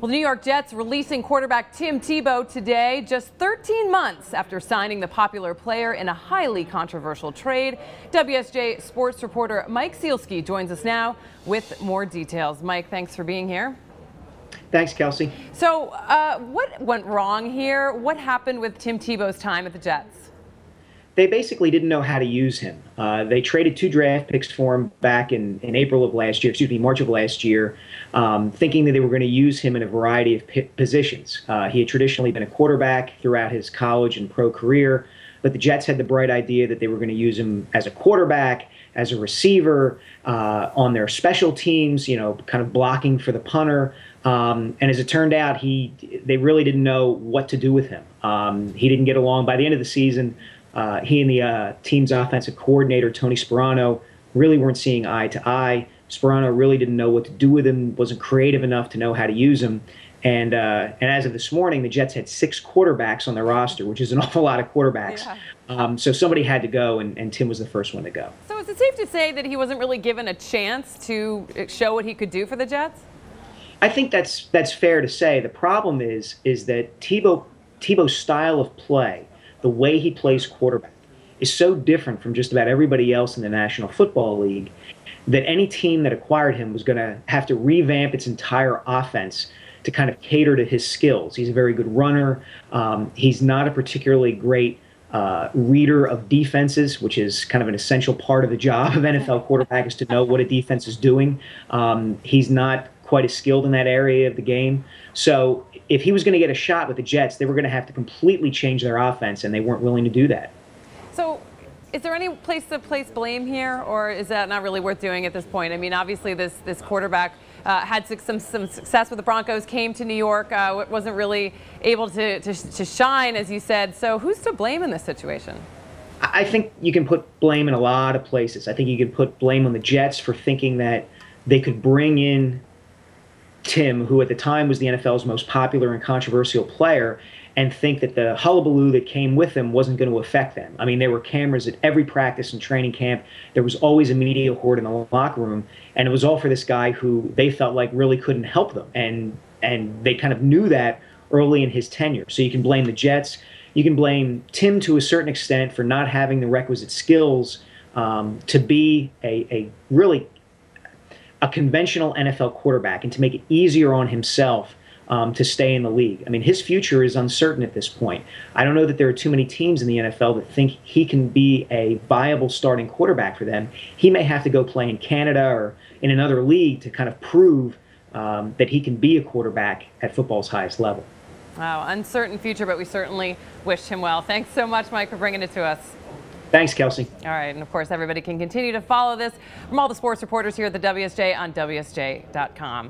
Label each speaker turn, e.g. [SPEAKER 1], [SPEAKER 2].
[SPEAKER 1] Well, the New York Jets releasing quarterback Tim Tebow today, just 13 months after signing the popular player in a highly controversial trade. WSJ sports reporter Mike Sielski joins us now with more details. Mike, thanks for being here.
[SPEAKER 2] Thanks, Kelsey.
[SPEAKER 1] So what went wrong here? What happened with Tim Tebow's time at the Jets?
[SPEAKER 2] They basically didn't know how to use him. They traded 2 draft picks for him back in April of last year, March of last year, thinking that they were going to use him in a variety of positions. He had traditionally been a quarterback throughout his college and pro career, but the Jets had the bright idea that they were going to use him as a quarterback, as a receiver, on their special teams, kind of blocking for the punter. And as it turned out, they really didn't know what to do with him. He didn't get along. By the end of the season, he and the team's offensive coordinator, Tony Sparano, really weren't seeing eye to eye. Sparano really didn't know what to do with him, wasn't creative enough to know how to use him. And as of this morning, the Jets had 6 quarterbacks on their roster, which is an awful lot of quarterbacks. Yeah. So somebody had to go, and Tim was the first one to go.
[SPEAKER 1] So is it safe to say that he wasn't really given a chance to show what he could do for the Jets?
[SPEAKER 2] I think that's fair to say. The problem is that Tebow's style of play, the way he plays quarterback, is so different from just about everybody else in the National Football League that any team that acquired him was going to have to revamp its entire offense to kind of cater to his skills. He's a very good runner. He's not a particularly great reader of defenses, which is kind of an essential part of the job of NFL quarterback, is to know what a defense is doing. He's not quite as skilled in that area of the game. So if he was going to get a shot with the Jets, they were going to have to completely change their offense, and they weren't willing to do that. So
[SPEAKER 1] is there any place to place blame here, or is that not really worth doing at this point? I mean, obviously this quarterback had some success with the Broncos, came to New York, wasn't really able to shine, as you said. So who's to blame in this situation?
[SPEAKER 2] I think you can put blame in a lot of places. I think you can put blame on the Jets for thinking that they could bring in Tim, who at the time was the NFL's most popular and controversial player, and think that the hullabaloo that came with him wasn't going to affect them. I mean, there were cameras at every practice and training camp. There was always a media horde in the locker room, and it was all for this guy who they felt like really couldn't help them. And they kind of knew that early in his tenure. So you can blame the Jets. You can blame Tim to a certain extent for not having the requisite skills to be a conventional NFL quarterback and to make it easier on himself to stay in the league. I mean, his future is uncertain at this point. I don't know that there are too many teams in the NFL that think he can be a viable starting quarterback for them. He may have to go play in Canada or in another league to kind of prove that he can be a quarterback at football's highest level.
[SPEAKER 1] Wow, uncertain future, but we certainly wish him well. Thanks so much, Mike, for bringing it to us.
[SPEAKER 2] Thanks, Kelsey.
[SPEAKER 1] All right, and of course, everybody can continue to follow this from all the sports reporters here at the WSJ on WSJ.com.